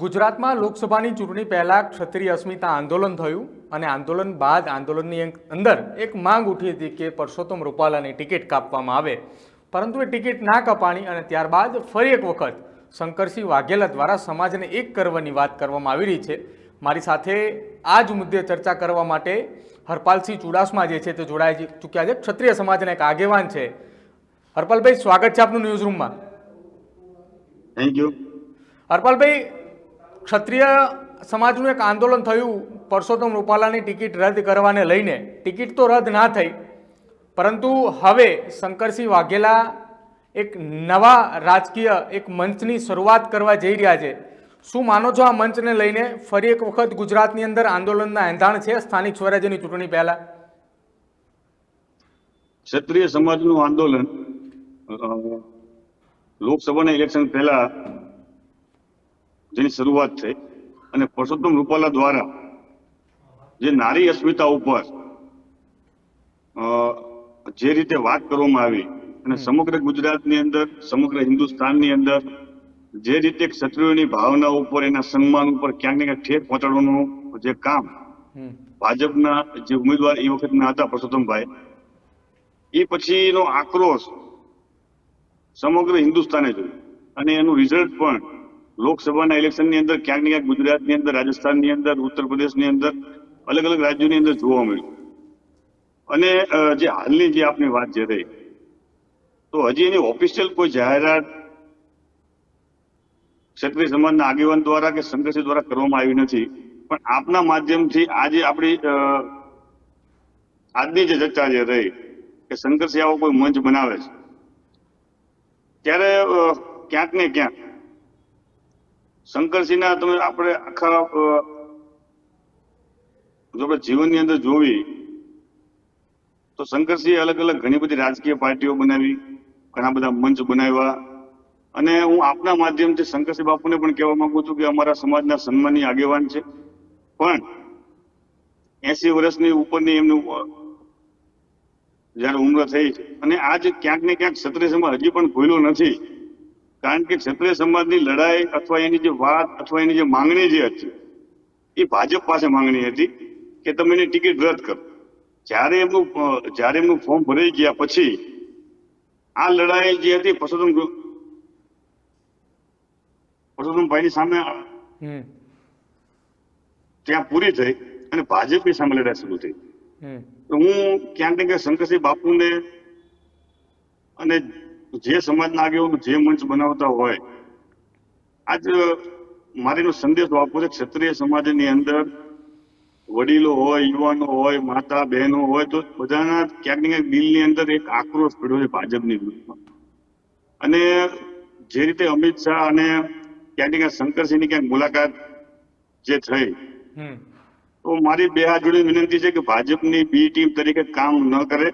ગુજરાતમાં લોકસભાની ચૂંટણી પહેલા ક્ષત્રિય અસ્મિતા આંદોલન થયું અને આંદોલન બાદ આંદોલનની અંદર એક માંગ ઉઠી હતી કે પરસોત્તમ રૂપાલાની ટિકિટ કાપવામાં આવે, પરંતુ એ ટિકિટ ના કપાણી અને ત્યારબાદ ફરી એક વખત શંકરસિંહ વાઘેલા દ્વારા સમાજને એક કરવાની વાત કરવામાં આવી રહી છે। મારી સાથે આ જ મુદ્દે ચર્ચા કરવા માટે હરપાલસિંહ ચુડાસમા જે છે તે જોડાઈ ચૂક્યા છે। ક્ષત્રિય સમાજના એક આગેવાન છે। હરપાલભાઈ, સ્વાગત છે આપનું ન્યૂઝ રૂમમાં। Thank you. હરપાલભાઈ, ક્ષત્રિય સમાજનું એક આંદોલન થયું પરસોત્તમ રૂપાલાની ટિકિટ રદ કરવાને લઈને। ટિકિટ તો રદ ના થઈ, પરંતુ હવે શંકરસિંહ વાઘેલા એક નવા રાજકીય એક મંચની શરૂઆત કરવા જઈ રહ્યા છે। શું માનો છો આ મંચને લઈને? ફરી એક વખત ગુજરાતની અંદર આંદોલનના એંધાણ છે સ્થાનિક સ્વરાજ્યની ચૂંટણી પહેલા? ક્ષત્રિય સમાજનું આંદોલન લોકસભાના ઇલેક્શન પહેલા જેની શરૂઆત થઈ અને પરસોત્તમ રૂપાલા દ્વારા જે નારી અસ્મિતા ઉપર જે રીતે વાત કરવામાં આવી અને સમગ્ર ગુજરાતની અંદર, સમગ્ર હિન્દુસ્તાનની અંદર જે રીતે ક્ષત્રિયોની ભાવના ઉપર, એના સન્માન ઉપર ક્યાંક ને ક્યાંક ઠેર પહોંચાડવાનું જે કામ ભાજપના જે ઉમેદવાર એ વખતના હતા પરસોત્તમભાઈ, એ પછીનો આક્રોશ સમગ્ર હિન્દુસ્તાને જોયું અને એનું રિઝલ્ટ પણ લોકસભાના ઇલેક્શનની અંદર ક્યાંક ને ક્યાંક ગુજરાતની અંદર, રાજસ્થાનની અંદર, ઉત્તર પ્રદેશની અંદર, અલગ અલગ રાજ્યોની અંદર જોવા મળ્યું। અને જે હાલની જે આપની વાત જે રહી, તો હજી એની ઓફિશિયલ કોઈ જાહેરાત ક્ષત્રિય સમાજના આગેવાન દ્વારા કે શંકરસિંહ દ્વારા કરવામાં આવી નથી। પણ આપના માધ્યમથી આજે આપણી આજની જે ચર્ચા જે રહી કે શંકરસિંહ આવો કોઈ મંચ બનાવે છે, ત્યારે ક્યાંક ને ક્યાંક શંકરસિંહના તમે આપણે આખા જો આપણે જીવનની અંદર જોવી તો શંકરસિંહે અલગ અલગ ઘણી બધી રાજકીય પાર્ટીઓ બનાવી, ઘણા બધા મંચ બનાવ્યા। અને હું આપના માધ્યમથી શંકરસિંહ બાપુને પણ કહેવા માંગુ છું કે અમારા સમાજના સન્માનની આગેવાન છે, પણ 80 વર્ષની ઉપરની એમનું જયારે ઉંમર થઈ છે અને આજ ક્યાંક ને ક્યાંક ક્ષત્રિય સમાજ હજી પણ ભૂલ્યો નથી। કારણ કે ક્ષત્રિય સમાજની લડાઈ અથવા એની જે વાત અથવા એની જે માંગણી જે હતી એ ભાજપ પાસે માંગણી હતી કે તમે એની ટિકિટ રદ કરો। જ્યારે એમનું ફોર્મ ભરાઈ ગયા પછી આ લડાઈ જે હતી પરસોત્તમભાઈની સામે ત્યાં પૂરી થઈ અને ભાજપની સામે લડાઈ શરૂ થઈ। તો હું ક્યાંક ને ક્યાંક શંકરસિંહ બાપુને અને જે સમાજના આગેવાનો જે મંચ બનાવતા હોય, આજ મારીનો સંદેશો આપવો છે ક્ષત્રિય સમાજની અંદર વડીલો હોય, યુવાનો હોય, માતા બહેનો હોય, તો બધાના ક્યાંક ને ક્યાંક દિલની અંદર એક આક્રોશ પડ્યો છે ભાજપની વિરુદ્ધમાં। અને જે રીતે અમિત શાહ અને ક્યાંક ને ક્યાંક શંકરસિંહની ક્યાંક મુલાકાત જે થઈ, તો મારી બે હાથ જોડીને વિનંતી છે કે ભાજપની બી ટીમ તરીકે કામ ન કરે।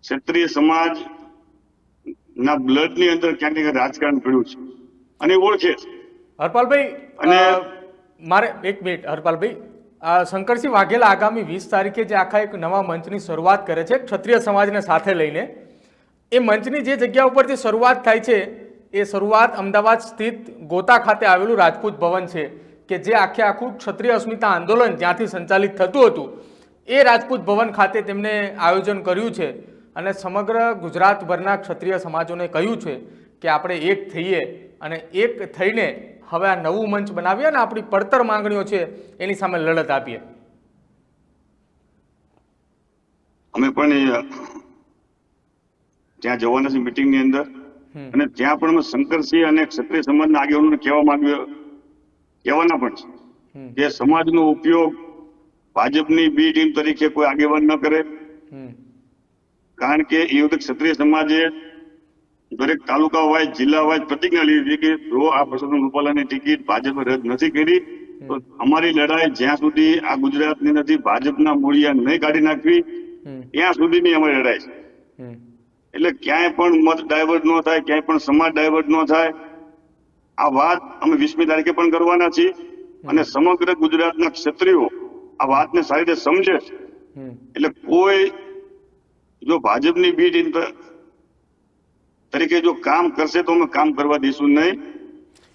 ક્ષત્રિય સમાજ ના બ્લડ ની અંદર ક્યાંક ને ક્યાંક રાજકારણ પડ્યું છે અને ઓળખે છે। હરપાલભાઈ, અને મારે એક મિનિટ હરપાલભાઈ, શંકરસિંહ વાઘેલા આગામી 20 તારીખે જે આખા એક નવા મંચની શરૂઆત કરે છે ક્ષત્રિય સમાજને સાથે લઈને, એ મંચની જે જગ્યા ઉપરથી શરૂઆત થાય છે એ શરૂઆત અમદાવાદ સ્થિત ગોતા ખાતે આવેલું રાજપૂત ભવન છે કે જે આખું ક્ષત્રિય અસ્મિતા આંદોલન જ્યાંથી સંચાલિત થતું હતું એ રાજપૂત ભવન ખાતે તેમણે આયોજન કર્યું છે અને સમગ્ર ગુજરાતભરના ક્ષત્રિય સમાજોને કહ્યું છે કે આપણે એક થઈએ અને એક થઈને હવે આ નવું મંચ બનાવીએ અને આપણી પડતર માંગણીઓ છે એની સામે લડત આપીએ। અમે પણ ત્યાં જવાના છે મીટિંગની અંદર અને ત્યાં પણ અમે શંકરસિંહ અને ક્ષત્રિય સમાજના આગેવાનોને કહેવાના પણ છે કે સમાજનો ઉપયોગ ભાજપની બી ટીમ તરીકે કોઈ આગેવાન ન કરે। કારણ કે એ વખતે ક્ષત્રિય સમાજે દરેક તાલુકા વાઇઝ, જિલ્લા વાઇઝ પ્રતિજ્ઞા લીધી કે જો આ પરસોત્તમ રૂપાલાની ટિકિટ ભાજપે રદ નથી કરી તો અમારી લડાઈ જ્યાં સુધી આ ગુજરાતની નથી ભાજપના મૂળિયા નહીં કાઢી નાખવી ત્યાં સુધીની અમારી લડાઈ છે। એટલે ક્યાંય પણ મત ડાયવર્ટ ન થાય, ક્યાંય પણ સમાજ ડાયવર્ટ ન થાય, આ વાત અમે 20મી તારીખે પણ કરવાના છીએ અને સમગ્ર ગુજરાતના ક્ષત્રિયો આ વાતને સારી રીતે સમજે છે। એટલે કોઈ જો ભાજપની બી ટીમ તરીકે જો કામ કરશે તો અમે કામ કરવા દઈશું નહીં।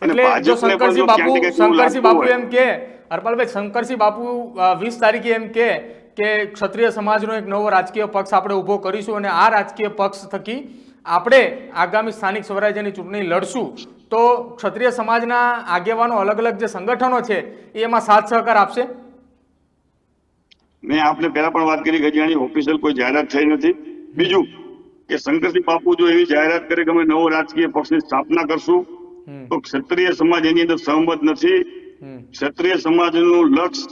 અને એટલે જો ભાજપને પણ જો ક્યાંક ને ક્યાંક એવું શંકરસિંહ લાગતું બાપુ હોય, એમ કે હરપાલભાઈ, શંકરસિંહ બાપુ 20 તારીખે એમ કે ક્ષત્રિય સમાજનો એક નવો રાજકીય પક્ષ આપણે ઊભો કરીશું અને આ રાજકીય પક્ષ થકી આપણે આગામી સ્થાનિક સ્વરાજ્યની ચૂંટણી લડશું, તો ક્ષત્રિય સમાજના આગેવાનો અલગ અલગ જે સંગઠનો છે એ એમાં સાથ સહકાર આપશે? મેં આપને પહેલા પણ વાત કરી કે હજી આની ઓફિશિયલ કોઈ જાહેરાત થઈ નથી. બીજું કે શંકરસિંહ બાપુ જો એવી જાહેરાત કરે કે અમે નવો રાજકીય પક્ષની સ્થાપના કરશું, તો ક્ષત્રિય સમાજ એની અંદર સહમત નથી. ક્ષત્રિય સમાજનું લક્ષ્ય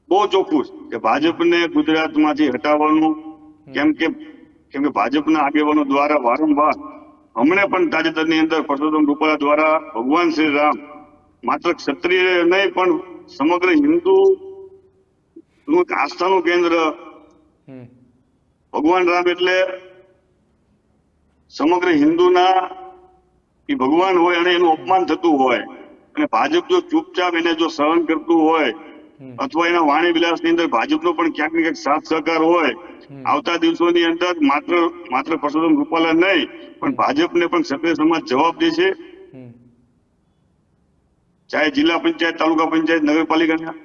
બહુ ચોખ્ખું છે કે ભાજપને ગુજરાતમાંથી હટાવવાનું. કેમ કે ભાજપના આગેવાનો દ્વારા વારંવાર, હમણાં પણ તાજેતરની અંદર પરસોત્તમ રૂપાલા દ્વારા ભગવાન શ્રી રામ માત્ર ક્ષત્રિય નહીં પણ સમગ્ર હિન્દુ નું એક આસ્થાનું કેન્દ્ર, ભગવાન રામ એટલે સમગ્ર હિન્દુના એ ભગવાન હોય અને એનું અપમાન થતું હોય અને ભાજપ જો ચૂપચાપ એને જો સહન કરતું હોય અથવા એના વાણી વિલાસની અંદર ભાજપનો પણ ક્યાંક ને ક્યાંક સાથ સહકાર હોય, આવતા દિવસોની અંદર માત્ર પરસોત્તમ રૂપાલા નહીં પણ ભાજપને પણ ક્ષત્રિય સમાજ જવાબ દેશે. ચાહે જિલ્લા પંચાયત, તાલુકા પંચાયત, નગરપાલિકાના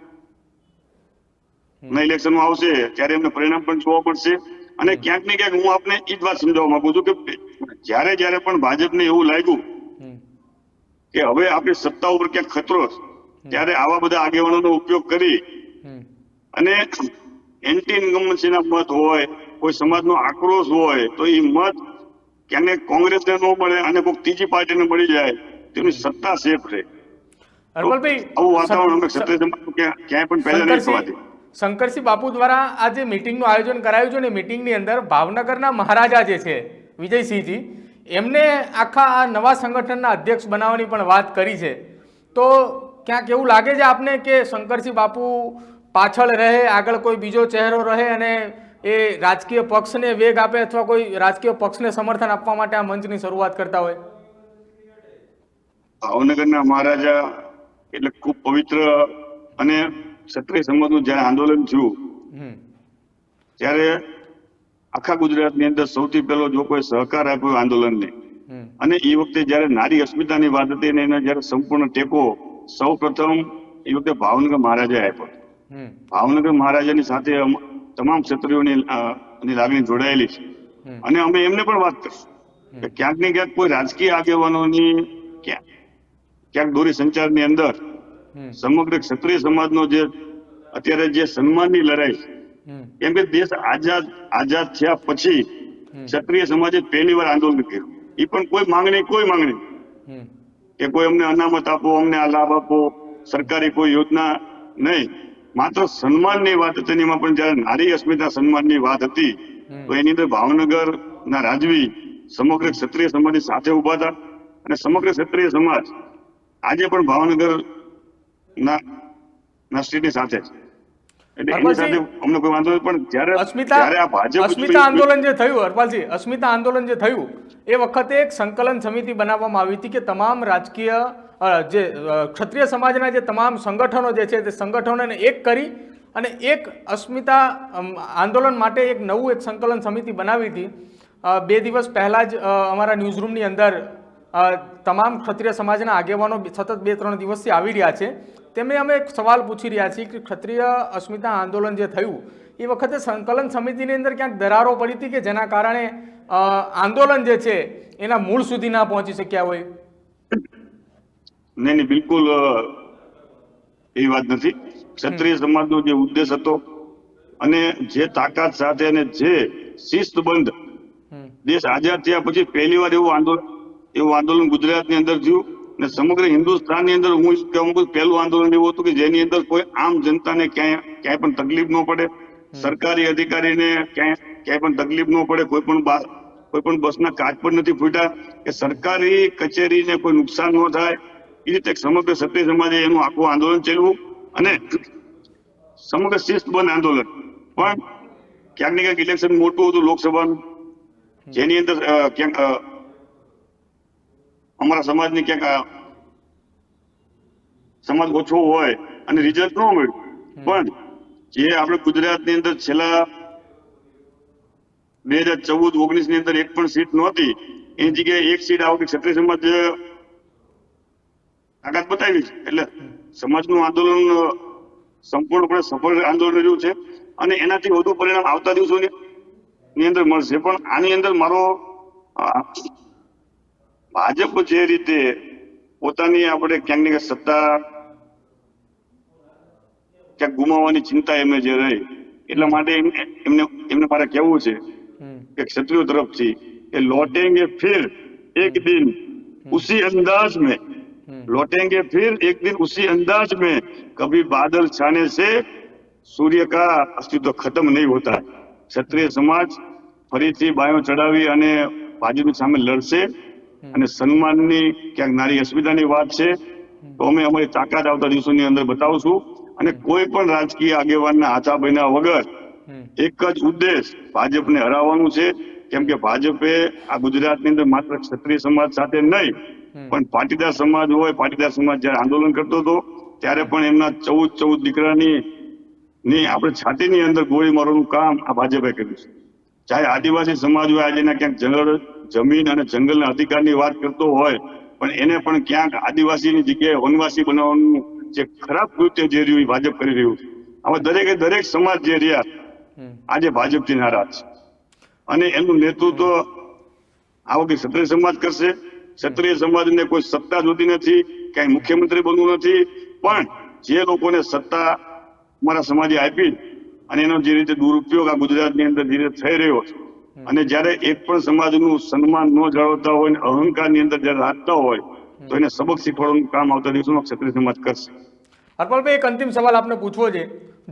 ઇલેક્શનમાં આવશે ત્યારે એમને પરિણામ પણ જોવા મળશે. અને ક્યાંક ને ક્યાંક હું આપને એ જ વાત સમજાવવા માંગુ છું કે જ્યારે પણ ભાજપને એવું લાગ્યું કે હવે આપણી સત્તા ઉપર ક્યાંક ખતરો, ત્યારે આવા બધા આગેવાનોનો ઉપયોગ કરી અને એન્ટી ઇન્કમ્બન્સીના મત હોય, કોઈ સમાજનો આક્રોશ હોય, તો એ મત ક્યાંક કોંગ્રેસને ન મળે અને કોઈ ત્રીજી પાર્ટીને મળી જાય, તેની સત્તા સેફ રહે. હરપાલભાઈ, આવું વાતાવરણ અમે ક્ષત્રિય સમાજમાં ક્યાંય પણ પહેલા નહીં થવા દે. શંકરસિંહ બાપુ દ્વારા આ જે મિટિંગનું આયોજન કરાયું છે ને, મિટિંગની અંદર ભાવનગરના મહારાજા જે છે વિજયસિંહજી, એમને આખા આ નવા સંગઠનના અધ્યક્ષ બનાવવાની પણ વાત કરી છે. તો ક્યાંક એવું લાગે છે આપને કે શંકરસિંહ બાપુ પાછળ રહે, આગળ કોઈ બીજો ચહેરો રહે અને એ રાજકીય પક્ષને વેગ આપે અથવા કોઈ રાજકીય પક્ષને સમર્થન આપવા માટે આ મંચની શરૂઆત કરતા હોય? ભાવનગરના મહારાજા એટલે ખૂબ પવિત્ર, અને ક્ષત્રિય સમાજનું જયારે આંદોલન થયું ત્યારે આખા ગુજરાતની અંદર સૌથી પહેલો જો કોઈ સહકાર આપ્યો આંદોલનને, અને એ વખતે જયારે નારી અસ્મિતાની વાત હતી અને એને જયારે સંપૂર્ણ ટેકો સૌ પ્રથમ એ વખતે ભાવનગર મહારાજાએ આપ્યો. ભાવનગર મહારાજાની સાથે તમામ ક્ષત્રિયોની લાગણી જોડાયેલી છે. અને અમે એમને પણ વાત કરીશું કે ક્યાંક ને ક્યાંક કોઈ રાજકીય આગેવાનોની ક્યાંક દોરી સંચારની અંદર સમગ્ર ક્ષત્રિય સમાજનો જે અત્યારે જે સન્માનની લડાઈ, કેમ કે દેશ આઝાદ થયા પછી ક્ષત્રિય સમાજે પહેલી વાર આંદોલન કર્યું. એ પણ કોઈ માંગણી કે કોઈ અમને અનામત આપો, અમને આ લાભ આપો, સરકારી કોઈ યોજના નહીં, માત્ર સન્માનની વાત હતી. એમાં પણ જયારે નારી અસ્મિતા સન્માનની વાત હતી તો એની અંદર ભાવનગરના રાજવી સમગ્ર ક્ષત્રિય સમાજની સાથે ઉભા હતા. અને સમગ્ર ક્ષત્રિય સમાજ આજે પણ ભાવનગર ના સ્ટેટની સાથે છે. એટલે એની સાથે અમને કોઈ વાંધો નહીં. પણ જ્યારે આ ભાજપ અસ્મિતા આંદોલન જે થયું, હરપાલજી, અસ્મિતા આંદોલન જે થયું એ વખતે એક સંકલન સમિતિ બનાવવામાં આવી હતી કે તમામ રાજકીય જે ક્ષત્રિય સમાજના જે તમામ સંગઠનો જે છે તે સંગઠનોને એક કરી અને એક અસ્મિતા આંદોલન માટે એક નવું એક સંકલન સમિતિ બનાવી હતી. 2 દિવસ પહેલા જ અમારા ન્યૂઝરૂમની અંદર તમામ ક્ષત્રિય સમાજના આગેવાનો સતત 2-3 દિવસથી આવી રહ્યા છે. તેમને અમે એક સવાલ પૂછી રહ્યા છીએ કે ક્ષત્રિય અસ્મિતા આંદોલન જે થયું એ વખતે સંકલન સમિતિની અંદર ક્યાંક દરારો પડી હતી કે જેના કારણે આંદોલન જે છે એના મૂળ સુધી ના પહોંચી શક્યા હોય? નહીં, બિલકુલ એ વાત નથી. ક્ષત્રિય સમાજનો જે ઉદ્દેશ હતો અને જે તાકાત સાથે અને જે શિસ્તબંધ દેશ આઝાદ થયા પછી પહેલી વાર એવું આંદોલન ગુજરાતની અંદર થયું અને સમગ્ર હિન્દુસ્તાનની અંદર હું કહું પહેલું આંદોલન એવું હતું કે જેની અંદર કોઈ આમ જનતાને ક્યાંય પણ તકલીફ ન પડે, સરકારી અધિકારીને ક્યાંય પણ તકલીફ ન પડે, કોઈ પણ બસના કાચ પણ નથી ફૂટ્યા, કે સરકારી કચેરીને કોઈ નુકસાન ન થાય. એ રીતે સમગ્ર ક્ષત્રિય સમાજે એનું આખું આંદોલન ચલાવ્યું અને સમગ્ર શિસ્તબંધ આંદોલન. પણ ક્યાંક ને ક્યાંક ઇલેક્શન મોટું હતું લોકસભાનું, જેની અંદર ક્યાંક અમારા સમાજની ક્યાંક સમાજ ઓછો હોય અને રિઝલ્ટ ન મળ્યું. પણ જે આપણે ગુજરાતની અંદર છેલ્લા 2014-19 ની અંદર એક પણ સીટ નહોતી, એની જગ્યાએ એક સીટ આ વખતે ક્ષત્રિય સમાજ તાકાત બતાવી છે. એટલે સમાજનું આંદોલન સંપૂર્ણપણે સફળ આંદોલન રહ્યું છે અને એનાથી વધુ પરિણામ આવતા દિવસોની અંદર મળશે. પણ આની અંદર મારો ભાજપ જે રીતે પોતાની આપણે ક્યાંક ને ક્યાંક સત્તા ક્યાંક ગુમાવવાની ચિંતા એમને જે રહી, એટલા માટે એમને મારે કહેવું છે કે ક્ષત્રિયો તરફથી કે લौटेंगे फिर एक दिन उसी अंदाज में, लौटेंगे फिर एक दिन उसी अंदाज में, कभी बादल छाने से सूर्य का अस्तित्व खत्म नहीं होता. ક્ષત્રિય સમાજ ફરીથી બાયો ચડાવી અને ભાજપની સામે લડશે અને સન્માનની ક્યાંક નારી અસ્મિતાની વાત છે તો અમે અમારી તાકાત આવતા દિવસોની અંદર બતાવશું અને કોઈ પણ રાજકીય આગેવાનના હાથા બન્યા વગર એક જ ઉદ્દેશ ભાજપને હરાવવાનું છે. કેમ કે ભાજપે આ ગુજરાતની અંદર માત્ર ક્ષત્રિય સમાજ સાથે નહીં પણ પાટીદાર સમાજ હોય, પાટીદાર સમાજ જયારે આંદોલન કરતો હતો ત્યારે પણ એમના 14 દીકરાની આપણે છાતીની અંદર ગોળી મારવાનું કામ આ ભાજપે કર્યું છે. ચાહે આદિવાસી સમાજ હોય, આજે ક્યાંક જમીન અને જંગલના અધિકારની વાત કરતો હોય પણ એને પણ ક્યાંક આદિવાસીની જગ્યાએ વનવાસી બનાવવાનું જે ખરાબ કૃત્ય જે રહ્યું એ ભાજપ કરી રહ્યું છે. આમાં દરેક સમાજ જે રહ્યા આજે ભાજપથી નારાજ છે અને એનું નેતૃત્વ આ વખતે ક્ષત્રિય સમાજ કરશે. ક્ષત્રિય સમાજને કોઈ સત્તા જોતી નથી, કઈ મુખ્યમંત્રી બનવું નથી, પણ જે લોકોને સત્તા અમારા સમાજે આપી અને એનો જે રીતે દુરુપયોગ આ ગુજરાતની અંદર જે રીતે થઈ રહ્યો છે અને જયારે એક પણ સમાજનું સન્માન ન જાળવતા હોય અને અહંકારની અંદર જયારે રાખતા હોય તો એને સબક શીખવાડવાનું કામ આવતા દિવસોમાં ક્ષત્રિય સમાજ કરશે. હરપાલભાઈ, એક અંતિમ સવાલ આપને પૂછવો છે.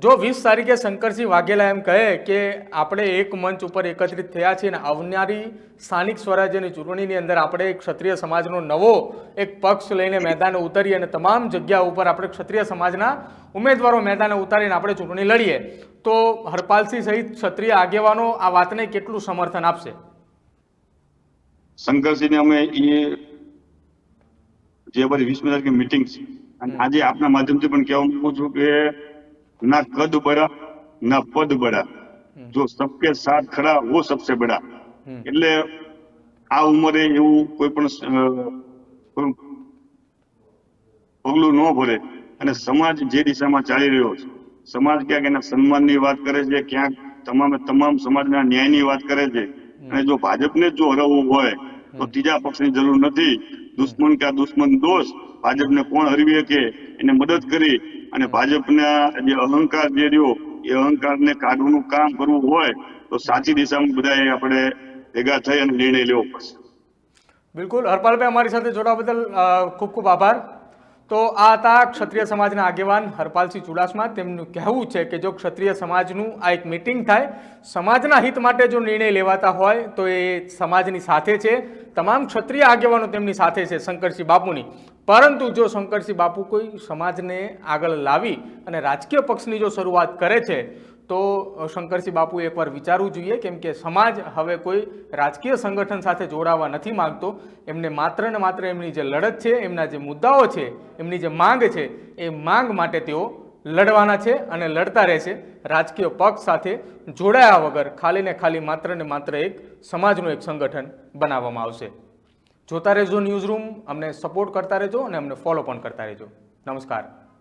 જો 20 તારીખે શંકરસિંહ વાઘેલા એમ કહે કે આપણે એક મંચ ઉપર એકત્રિત થયા છીએ અને આવનારી સ્થાનિક સ્વરાજ્યની ચૂંટણીની અંદર આપણે ક્ષત્રિય સમાજનો નવો એક પક્ષ લઈને મેદાને ઉતરીએ અને તમામ જગ્યા ઉપર આપણે ક્ષત્રિય સમાજના ઉમેદવારો મેદાને ઉતારીને આપણે ચૂંટણી લડીએ, તો હરપાલસિંહ સહિત ક્ષત્રિય આગેવાનો આ વાતને કેટલું સમર્થન આપશે? શંકરસિંહને અમે જે અમારી 20મી તારીખે મીટિંગ છે અને આજે આપના માધ્યમથી પણ કહેવા માંગુ છું કે ના કદ બડા ના પદ બડા, જો સબકે સાથ ખડા વો સબસે બડા. એટલે આ ઉંમરે એવું કોઈ પણ પગલું ન ભરે અને સમાજ જે દિશામાં ચાલી રહ્યો છે, સમાજ ક્યાંક એના સન્માનની વાત કરે છે, ક્યાંક તમામ સમાજના ન્યાયની વાત કરે છે અને જો ભાજપને જો હરાવવું હોય તો ત્રીજા પક્ષની જરૂર નથી. દુશ્મન કા દુશ્મન દોસ્ત, ભાજપને કોણ હરવી શકે એને મદદ કરી અને ભાજપના જે અહંકાર જે રહ્યો એ અહંકારને કાઢવાનું કામ કરવું હોય તો સાચી દિશામાં બધાએ આપણે ભેગા થઈ અને નિર્ણય લેવો પડશે. બિલકુલ હરપાલભાઈ, અમારી સાથે જોડાવા બદલ ખૂબ ખૂબ આભાર. તો આ હતા ક્ષત્રિય સમાજના આગેવાન હરપાલસિંહ ચુડાસમા. તેમનું કહેવું છે કે જો ક્ષત્રિય સમાજનું આ એક મીટિંગ થાય, સમાજના હિત માટે જો નિર્ણય લેવાતા હોય તો એ સમાજની સાથે છે, તમામ ક્ષત્રિય આગેવાનો તેમની સાથે છે શંકરસિંહ બાપુની. પરંતુ જો શંકરસિંહ બાપુ કોઈ સમાજને આગળ લાવી અને રાજકીય પક્ષની જો શરૂઆત કરે છે તો શંકરસિંહ બાપુએ એકવાર વિચારવું જોઈએ, કેમ કે સમાજ હવે કોઈ રાજકીય સંગઠન સાથે જોડાવા નથી માંગતો. એમને માત્ર ને માત્ર એમની જે લડત છે, એમના જે મુદ્દાઓ છે, એમની જે માંગ છે, એ માંગ માટે તેઓ લડવાના છે અને લડતા રહેશે. રાજકીય પક્ષ સાથે જોડાયા વગર ખાલી ને ખાલી માત્ર ને માત્ર એક સમાજનું એક સંગઠન બનાવવામાં આવશે. જોતા રહેજો ન્યૂઝ રૂમ, અમને સપોર્ટ કરતા રહેજો અને અમને ફોલો પણ કરતા રહેજો. નમસ્કાર.